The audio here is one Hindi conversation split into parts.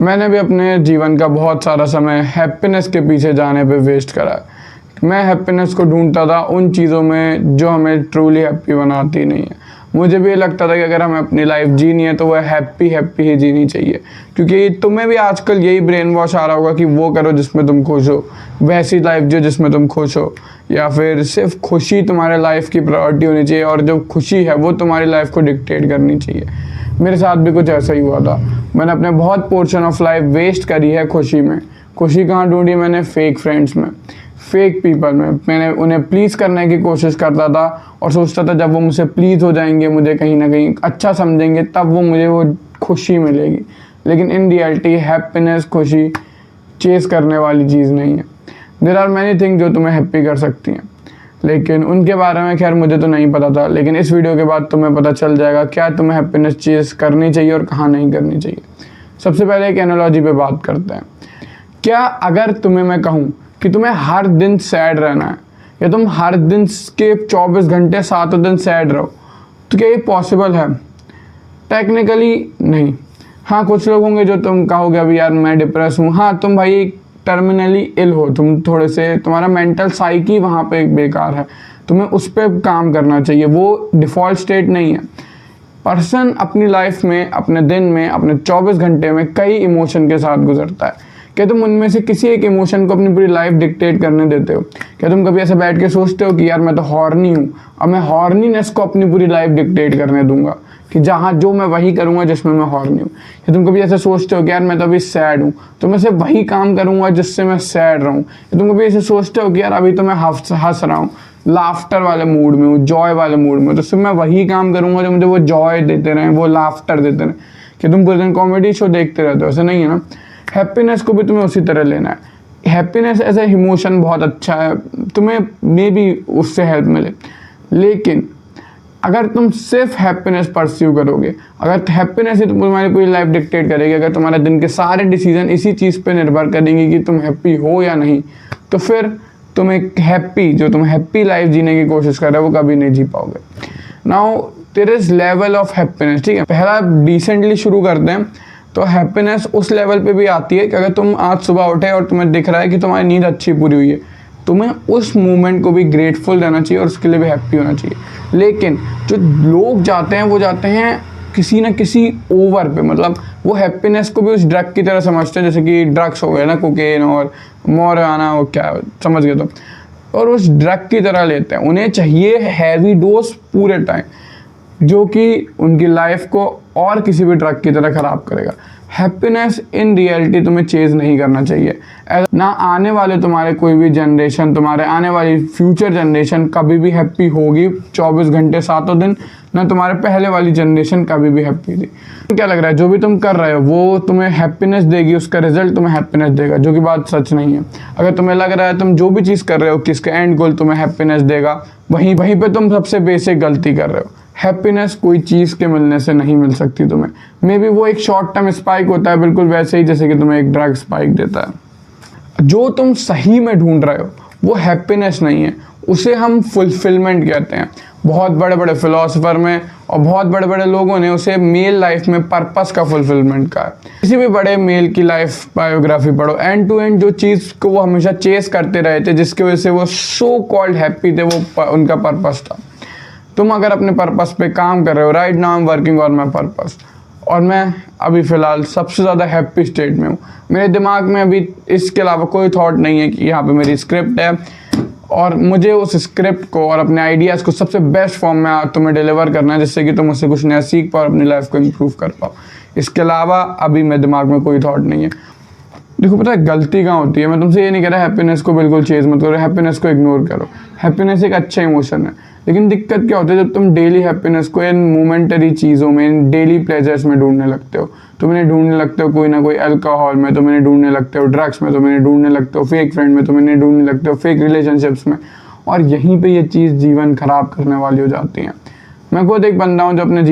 मैंने भी अपने जीवन का बहुत सारा समय हैप्पीनेस के पीछे जाने पे वेस्ट करा है। मैं हैप्पीनेस को ढूंढता था उन चीज़ों में जो हमें ट्रूली हैप्पी बनाती नहीं है। मुझे भी ये लगता था कि अगर हमें अपनी लाइफ जीनी है तो वह हैप्पी ही जीनी चाहिए, क्योंकि तुम्हें भी आजकल यही ब्रेन वॉश आ रहा होगा कि वो करो जिसमें तुम खुश हो, वैसी लाइफ जो जिसमें तुम खुश हो, या फिर सिर्फ खुशी तुम्हारे लाइफ की प्रायोरिटी होनी चाहिए और जो खुशी है वो तुम्हारी लाइफ को डिक्टेट करनी चाहिए। मेरे साथ भी कुछ ऐसा ही हुआ था। मैंने अपने बहुत पोर्शन ऑफ लाइफ वेस्ट करी है खुशी में। खुशी कहाँ ढूंढी मैंने? फेक फ्रेंड्स में, फेक पीपल में। मैंने उन्हें प्लीज़ करने की कोशिश करता था और सोचता था जब वो मुझसे प्लीज़ हो जाएंगे, मुझे कहीं ना कहीं अच्छा समझेंगे, तब मुझे वो खुशी मिलेगी। लेकिन इन रियलिटी हैप्पीनेस, खुशी चेस करने वाली चीज़ नहीं है। देयर आर मैनी थिंग जो तुम्हें हैप्पी कर सकती हैं, लेकिन उनके बारे में खैर मुझे तो नहीं पता था। लेकिन इस वीडियो के बाद तुम्हें पता चल जाएगा क्या तुम्हें हैप्पीनेस चेस करनी चाहिए और कहाँ नहीं करनी चाहिए। सबसे पहले एक एनालॉजी पे बात करते हैं। क्या अगर तुम्हें मैं कहूँ कि तुम्हें हर दिन सैड रहना है, या तुम हर दिन के 24 घंटे 7 दिन सैड रहो, तो क्या ये पॉसिबल है? टेक्निकली नहीं। हाँ, कुछ लोग होंगे जो तुम कहोगे अभी यार मैं डिप्रेस हूँ। हाँ, तुम भाई टर्मिनली इल हो, तुम थोड़े से, तुम्हारा मेंटल साइकी वहाँ पे बेकार है, तुम्हें उस पर काम करना चाहिए। वो डिफ़ॉल्ट स्टेट नहीं है। पर्सन अपनी लाइफ में, अपने दिन में, अपने 24 घंटे में कई इमोशन के साथ गुजरता है। क्या तुम उनमें से किसी एक इमोशन को अपनी पूरी लाइफ डिक्टेट करने देते हो? क्या तुम कभी ऐसे बैठ के सोचते हो कि यार मैं तो हॉर्नी हूँ और मैं हॉर्नीनेस को अपनी पूरी लाइफ डिक्टेट करने दूंगा, कि जहाँ जो मैं वही करूँगा जिसमें मैं हॉर्नी हूँ? या तुम कभी ऐसे सोचते हो कि यार मैं तो अभी सैड हूँ तो मैं सिर्फ वही काम करूँगा जिससे मैं सैड रहूँ? या तुम कभी ऐसे सोचते हो कि यार अभी तो मैं हंस रहा हूँ, लाफ्टर वाले मूड में हूँ, जॉय वाले मूड में, तो सिर्फ मैं वही काम करूँगा जो मुझे वो जॉय देते रहें, वो लाफ्टर देते रहें? कि तुम पूरे दिन कॉमेडी शो देखते रहते हो? ऐसा नहीं है ना। हैप्पीनेस को भी तुम्हें उसी तरह लेना है। हैप्पीनेस एज ए इमोशन बहुत अच्छा है, तुम्हें मे बी उससे हेल्प मिले, लेकिन अगर तुम सिर्फ हैप्पीनेस परस्यू करोगे, अगर हैप्पीनेस ही तुम्हारी पूरी लाइफ डिक्टेट करेगी, अगर तुम्हारे दिन के सारे डिसीजन इसी चीज़ पे निर्भर करेंगे कि तुम हैप्पी हो या नहीं, तो फिर तुम एक तुम हैप्पी लाइफ जीने की कोशिश कर रहे हो वो कभी नहीं जी पाओगे। Now there is level of happiness, ठीक है। पहला डिसेंटली शुरू करते हैं। तो हैप्पीनेस उस लेवल पे भी आती है कि अगर तुम आज सुबह उठे और तुम्हें दिख रहा है कि तुम्हारी नींद अच्छी पूरी हुई है, तुम्हें उस मोमेंट को भी ग्रेटफुल रहना चाहिए और उसके लिए भी हैप्पी होना चाहिए। लेकिन जो लोग जाते हैं वो जाते हैं किसी न किसी ओवर पे, मतलब वो हैप्पीनेस को भी उस ड्रग की तरह समझते हैं, जैसे कि ड्रग्स हो गए ना, कोकेन और मोरिजुआना, वो क्या समझ गए तुम, और उस ड्रग की तरह लेते हैं। उन्हें चाहिए हैवी डोज पूरे टाइम, जो कि उनकी लाइफ को और किसी भी ड्रग की तरह ख़राब करेगा। हैप्पीनेस इन रियलिटी तुम्हें चेज़ नहीं करना चाहिए। ना आने वाले तुम्हारे कोई भी जनरेशन, तुम्हारे आने वाली फ्यूचर जनरेशन कभी भी हैप्पी होगी 24 घंटे 7 दिन, ना तुम्हारे पहले वाली जनरेशन कभी भी हैप्पी थी। क्या लग रहा है जो भी तुम कर रहे हो वो तुम्हें हैप्पीनेस देगी, उसका रिजल्ट तुम्हें हैप्पीनेस देगा, जो कि बात सच नहीं है। अगर तुम्हें लग रहा है तुम जो भी चीज़ कर रहे हो कि इसका एंड गोल तुम्हें हैप्पीनेस देगा, वहीं पे तुम सबसे बेसिक गलती कर रहे हो। हैप्पीनेस कोई चीज़ के मिलने से नहीं मिल सकती तुम्हें। मे बी वो एक शॉर्ट टर्म स्पाइक होता है, बिल्कुल वैसे ही जैसे कि तुम्हें एक ड्रग स्पाइक देता है। जो तुम सही में ढूंढ रहे हो वो हैप्पीनेस नहीं है, उसे हम फुलफिलमेंट कहते हैं। बहुत बड़े बड़े फिलोसोफर में और बहुत बड़े बड़े लोगों ने उसे मेल लाइफ में पर्पस का फुलफिलमेंट कहा है। किसी भी बड़े मेल की लाइफ बायोग्राफी पढ़ो, एंड टू एंड जो चीज़ को वो हमेशा चेस करते रहे थे, जिसकी वजह से वो सो कॉल्ड हैप्पी थे, वो उनका पर्पस था। तुम अगर अपने पर्पस पे काम कर रहे हो, right now I am working on my purpose, और मैं अभी फ़िलहाल सबसे ज़्यादा हैप्पी स्टेट में हूँ। मेरे दिमाग में अभी इसके अलावा कोई थॉट नहीं है कि यहाँ पे मेरी स्क्रिप्ट है और मुझे उस स्क्रिप्ट को और अपने आइडियाज़ को सबसे बेस्ट फॉर्म में तुम्हें डिलीवर करना है, जिससे कि तुम उससे कुछ नया सीख पाओ और अपनी लाइफ को इम्प्रूव कर पाओ। इसके अलावा अभी मेरे दिमाग में कोई थॉट नहीं है। देखो पता है गलती कहाँ होती है, मैं तुमसे ये नहीं कह रहा हैप्पीनेस को बिल्कुल चेज मत करो, हैप्पीनेस को इग्नोर करो। हैप्पीनेस एक अच्छा इमोशन है, लेकिन दिक्कत क्या होती है जब तुम डेली हैप्पीनेस को इन मोमेंटरी चीज़ों में, इन डेली प्लेजर्स में ढूंढने लगते हो। तुम इन्हें ढूंढने लगते हो कोई ना कोई अल्कोहल में, तुम इन्हें ढूंढने लगते हो ड्रग्स में, तुम इन्हें ढूंढने लगते हो फेक फ्रेंड में, तुम इन्हें ढूंढने लगते हो फेक रिलेशनशिप्स में, और यहीं पर ये चीज़ जीवन खराब करने वाली हो जाती है। मैं खुद एक बंदा हूँ जो अपने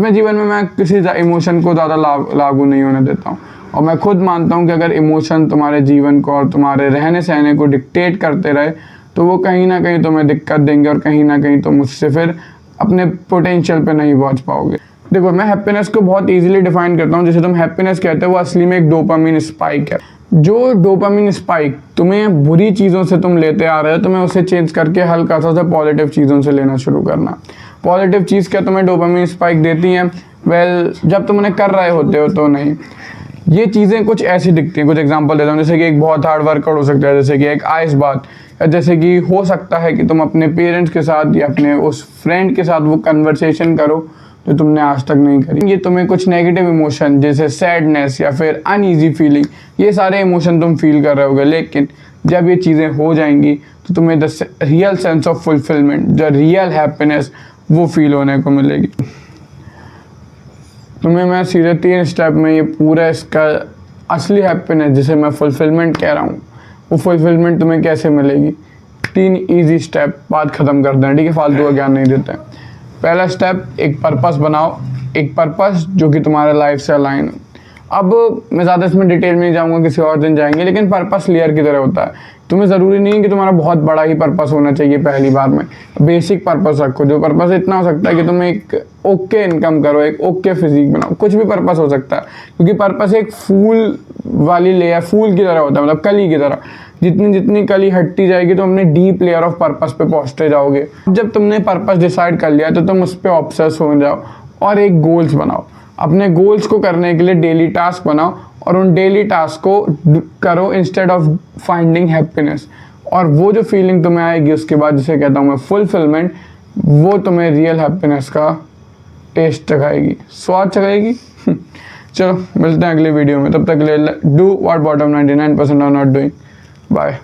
जीवन में मैं किसी इमोशन को ज़्यादा लागू नहीं होने देता हूँ, और मैं खुद मानता हूँ कि अगर इमोशन तुम्हारे जीवन को और तुम्हारे रहने सहने को डिक्टेट करते रहे तो वो कहीं ना कहीं तुम्हें दिक्कत देंगे और कहीं ना कहीं तुम उससे फिर अपने पोटेंशियल पे नहीं पहुँच पाओगे। देखो मैं हैप्पीनेस को बहुत इजीली डिफाइन करता हूँ। जैसे तुम हैप्पीनेस कहते हो वो असली में एक डोपामिन स्पाइक है। जो डोपामिन स्पाइक तुम्हें बुरी चीज़ों से तुम लेते आ रहे हो, तुम्हें उसे चेंज करके हल्का सा पॉजिटिव चीज़ों से लेना शुरू करना। पॉजिटिव चीज़ क्या तुम्हें डोपामिन स्पाइक देती हैं? वेल जब तुम उन्हें कर रहे होते हो तो नहीं। ये चीज़ें कुछ ऐसी दिखती हैं, कुछ एग्जांपल देता हूँ। जैसे कि एक बहुत हार्ड वर्कआउट हो सकता है, जैसे कि एक आइस बात, या जैसे कि हो सकता है कि तुम अपने पेरेंट्स के साथ या अपने उस फ्रेंड के साथ वो कन्वर्सेशन करो जो तुमने आज तक नहीं करी। ये तुम्हें कुछ नेगेटिव इमोशन जैसे सैडनेस या फिर अनईजी फीलिंग, ये सारे इमोशन तुम फील कर रहे होगे, लेकिन जब ये चीज़ें हो जाएंगी तो तुम्हें the real sense of fulfilment, जो रियल हैप्पीनेस, वो फील होने को मिलेगी। तुम्हें मैं सीधे 3 स्टेप में ये पूरा इसका असली हैप्पीनेस जिसे मैं फुलफिलमेंट कह रहा हूँ, वो फुलफिलमेंट तुम्हें कैसे मिलेगी, 3 इजी स्टेप बात ख़त्म कर दें, ठीक है, फालतू का ज्ञान नहीं देते हैं। पहला स्टेप, एक पर्पस बनाओ, एक पर्पस जो कि तुम्हारे लाइफ से अलाइन हो। अब मैं ज़्यादा इसमें डिटेल में नहीं जाऊँगा, किसी और दिन जाएंगे, लेकिन पर्पस क्लियर की तरह होता है। तुम्हें ज़रूरी नहीं है कि तुम्हारा बहुत बड़ा ही पर्पस होना चाहिए पहली बार में। बेसिक पर्पस रखो, जो पर्पस इतना हो सकता है कि तुम एक ओके इनकम करो, एक ओके फिजिक बनाओ, कुछ भी पर्पस हो सकता है। क्योंकि पर्पस एक फूल वाली लेयर, फूल की तरह होता है, मतलब कली की तरह। जितनी जितनी कली हटती जाएगी तो अपने डीप लेयर ऑफ पर्पस पे पहुंचते जाओगे। जब तुमने पर्पस डिसाइड कर लिया तो तुम उस पर ऑब्सेस हो जाओ और एक गोल्स बनाओ। अपने गोल्स को करने के लिए डेली टास्क बनाओ और उन डेली टास्क को करो इंस्टेड ऑफ फाइंडिंग हैप्पीनेस। और वो जो फीलिंग तुम्हें आएगी उसके बाद, जिसे कहता हूँ मैं फुलफिलमेंट, वो तुम्हें रियल हैप्पीनेस का टेस्ट चखाएगी, स्वाद चखाएगी। चलो मिलते हैं अगले वीडियो में, तब तक के लिए do what bottom 99% are not doing. Bye.